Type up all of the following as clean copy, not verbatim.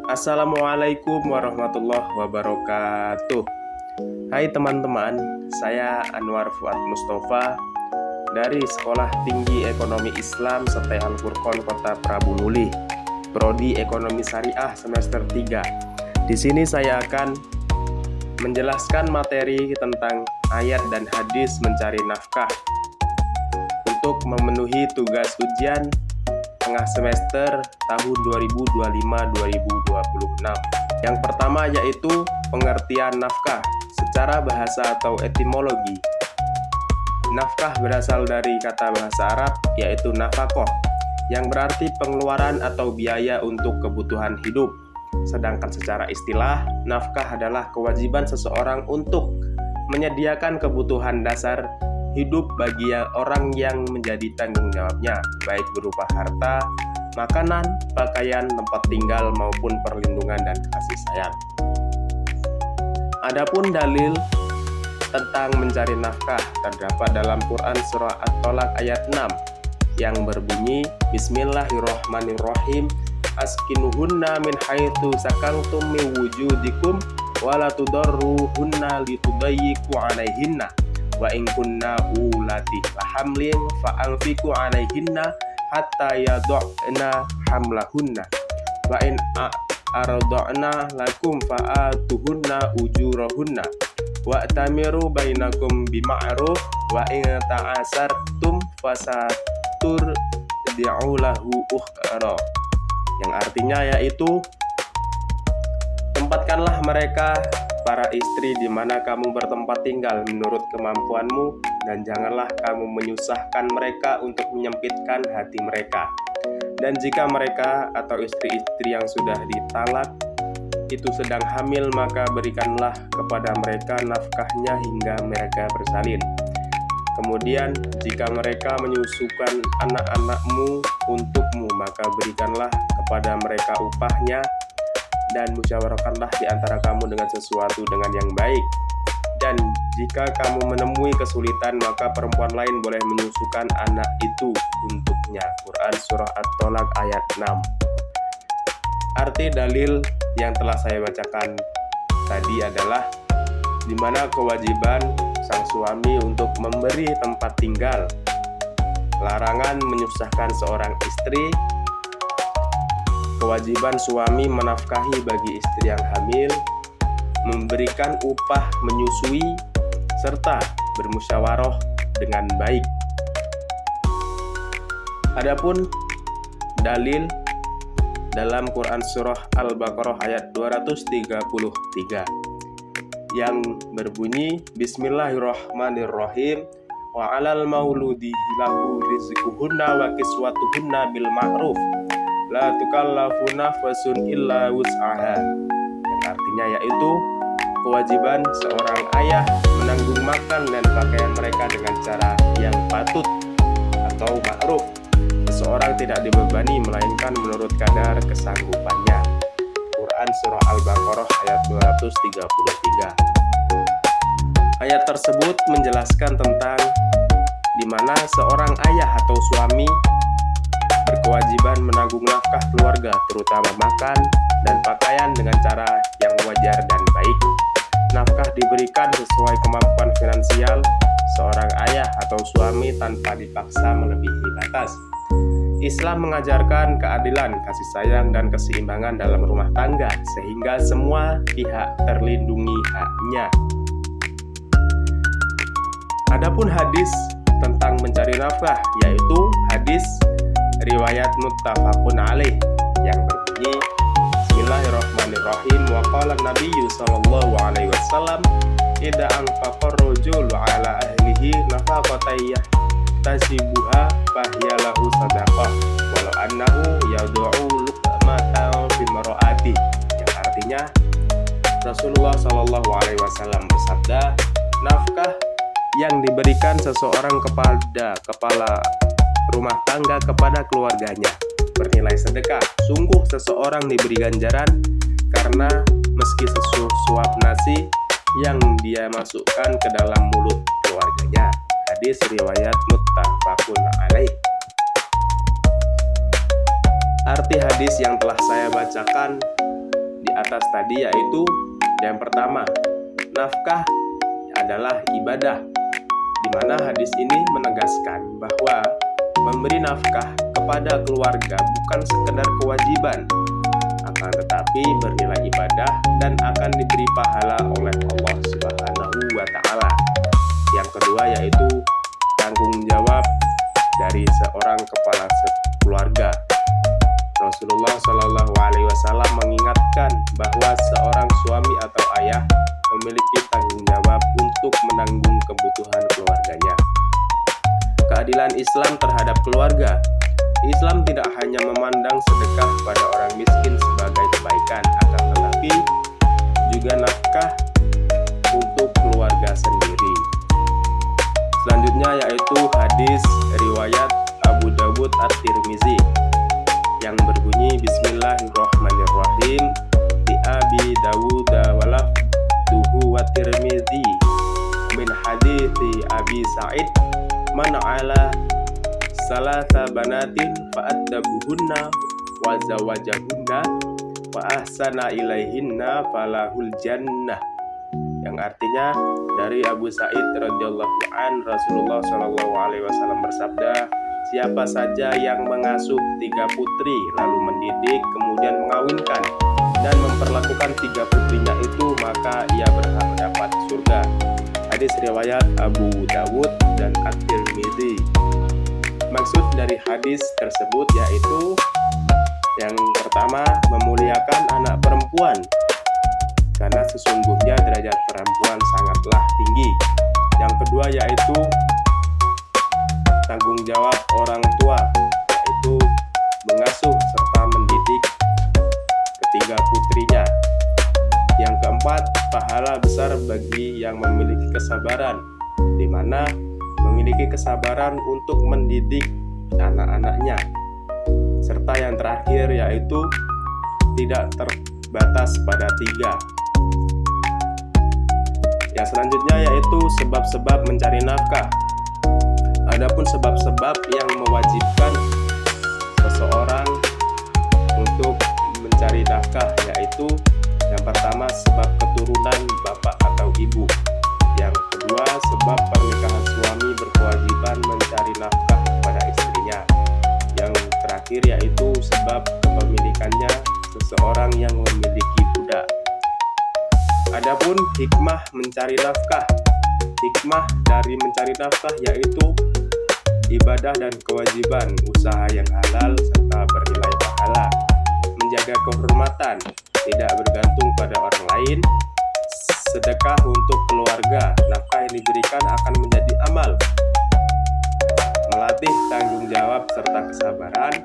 Assalamualaikum warahmatullahi wabarakatuh. Hai teman-teman, saya Anwar Fuad Mustafa dari Sekolah Tinggi Ekonomi Islam ST Al Furqon Kota Prabu Muli, Prodi Ekonomi Syariah semester 3. Di sini saya akan menjelaskan materi tentang ayat dan hadis mencari nafkah untuk memenuhi tugas ujian tengah semester tahun 2025-2026. Yang pertama yaitu pengertian nafkah secara bahasa atau etimologi. Nafkah berasal dari kata bahasa Arab yaitu nafaqah, yang berarti pengeluaran atau biaya untuk kebutuhan hidup. Sedangkan secara istilah, nafkah adalah kewajiban seseorang untuk menyediakan kebutuhan dasar hidup bagi orang yang menjadi tanggung jawabnya, baik berupa harta, makanan, pakaian, tempat tinggal, maupun perlindungan dan kasih sayang. Adapun dalil tentang mencari nafkah terdapat dalam Quran Surah At-Tolaq ayat 6 yang berbunyi, Bismillahirrahmanirrahim, Askinuhunna min haitsu sakantum min wujudikum wala tudarruhunna litudayyiqu 'alaihinna wa in kunna ulati hamlin fa anfiqu 'alaihinna hatta yad'na hamlahunna wa in arda'na lakum fa'atuhunna ujurahunna wa tamiru bainakum bima'ruf wa in ta'asartum fasatur di'ulahu ukhra, yang artinya yaitu tempatkanlah mereka para istri di mana kamu bertempat tinggal menurut kemampuanmu, dan janganlah kamu menyusahkan mereka untuk menyempitkan hati mereka. Dan jika mereka atau istri-istri yang sudah ditalak itu sedang hamil, maka berikanlah kepada mereka nafkahnya hingga mereka bersalin. Kemudian jika mereka menyusukan anak-anakmu untukmu, maka berikanlah kepada mereka upahnya, dan musyawarahkanlah di antara kamu dengan sesuatu dengan yang baik. Dan jika kamu menemui kesulitan, maka perempuan lain boleh menyusukan anak itu untuknya. Quran Surah At-Tolaq ayat 6. Arti dalil yang telah saya bacakan tadi adalah di mana kewajiban sang suami untuk memberi tempat tinggal, larangan menyusahkan seorang istri, kewajiban suami menafkahi bagi istri yang hamil, memberikan upah menyusui, serta bermusyawarah dengan baik. Adapun dalil dalam Quran Surah Al-Baqarah ayat 233 yang berbunyi, Bismillahirrahmanirrahim, wa 'alal mauludi lahu rizquhunna wa kiswatuhunna bil ma'ruf la tukallafu nafsun illa wus'aha, yang artinya yaitu kewajiban seorang ayah menanggung makan dan pakaian mereka dengan cara yang patut atau ma'ruf. Seseorang tidak dibebani melainkan menurut kadar kesanggupannya. Quran Surah Al-Baqarah ayat 233. Ayat tersebut menjelaskan tentang di mana seorang ayah atau suami berkewajiban menanggung nafkah keluarga, terutama makan dan pakaian dengan cara yang wajar dan baik. Nafkah diberikan sesuai kemampuan finansial seorang ayah atau suami tanpa dipaksa melebihi batas. Islam mengajarkan keadilan, kasih sayang, dan keseimbangan dalam rumah tangga sehingga semua pihak terlindungi haknya. Adapun hadis tentang mencari nafkah yaitu hadis riwayat muttafaqun alaih yang berbunyi, Bismillahirrahmanirrahim, wa qala nabiyyu sallallahu alaihi wasallam, idza anfaqa ar-rajulu ala ahlihi nafaqatan yahtasibuha fahiya lahu shadaqah walau annahu yad'u luqmatan fi mar'ati, yang artinya Rasulullah sallallahu alaihi wasallam bersabda, nafkah yang diberikan seseorang kepada kepala rumah tangga kepada keluarganya bernilai sedekah. Sungguh seseorang diberi ganjaran karena meski sesuap nasi yang dia masukkan ke dalam mulut keluarganya. Hadis riwayat muttafaqun alaih. Arti hadis yang telah saya bacakan atas tadi, yaitu yang pertama, nafkah adalah ibadah, di mana hadis ini menegaskan bahwa memberi nafkah kepada keluarga bukan sekedar kewajiban, akan tetapi bernilai ibadah dan akan diberi pahala oleh Allah Subhanahu wa Ta'ala. Yang kedua yaitu tanggung jawab dari seorang kepala keluarga. Rasulullah Shallallahu Alaihi Wasallam mengingatkan bahwa seorang suami atau ayah memiliki tanggung jawab untuk menanggung kebutuhan keluarganya. Keadilan Islam terhadap keluarga. Islam tidak hanya memandang sedekah pada orang miskin sebagai kebaikan, akan tetapi juga nafkah untuk keluarga sendiri. Selanjutnya yaitu hadis riwayat Abu Dawud At-Tirmizi yang berbunyi Bismillahirrahmanirrahim, di Abi Dawud walafduhu wa Tirmizi min hadithi Abi Sa'id man ala salasa banatin fa'addabuhunna wa zawajahunna wa ahsana ilaihinna falahul jannah, yang artinya dari Abu Sa'id radhiyallahu an, Rasulullah Shallallahu Alaihi Wasallam bersabda, siapa saja yang mengasuh 3 putri lalu mendidik kemudian mengawinkan dan memperlakukan 3 putrinya itu, maka ia berhak mendapat surga. Hadis riwayat Abu Dawud dan At-Tirmizi. Maksud dari hadis tersebut yaitu yang pertama, memuliakan anak perempuan karena sesungguhnya derajat perempuan sangatlah tinggi. Yang kedua yaitu tanggung jawab orang tua, yaitu mengasuh serta mendidik ketiga putrinya. Yang keempat, pahala besar bagi yang memiliki kesabaran, di mana memiliki kesabaran untuk mendidik anak-anaknya. Serta yang terakhir yaitu tidak terbatas pada 3. Yang selanjutnya yaitu sebab-sebab mencari nafkah. Adapun sebab-sebab yang mewajibkan seseorang untuk mencari nafkah yaitu yang pertama, sebab keturunan bapak atau ibu. Yang kedua, sebab pernikahan suami berkewajiban mencari nafkah kepada istrinya. Yang terakhir yaitu sebab kepemilikannya seseorang yang memiliki budak. Adapun hikmah mencari nafkah. Hikmah dari mencari nafkah yaitu ibadah dan kewajiban, usaha yang halal serta bernilai pahala, menjaga kehormatan, tidak bergantung pada orang lain, sedekah untuk keluarga, nafkah yang diberikan akan menjadi amal, melatih tanggung jawab serta kesabaran,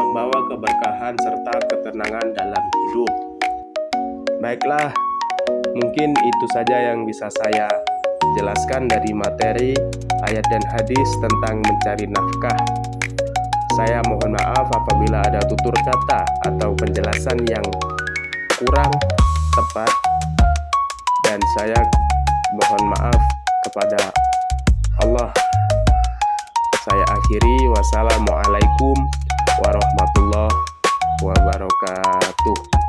membawa keberkahan serta ketenangan dalam hidup. Baiklah, mungkin itu saja yang bisa saya jelaskan dari materi ayat dan hadis tentang mencari nafkah. Saya mohon maaf apabila ada tutur kata atau penjelasan yang kurang tepat, dan saya mohon maaf kepada Allah. Saya akhiri, wassalamualaikum warahmatullahi wabarakatuh.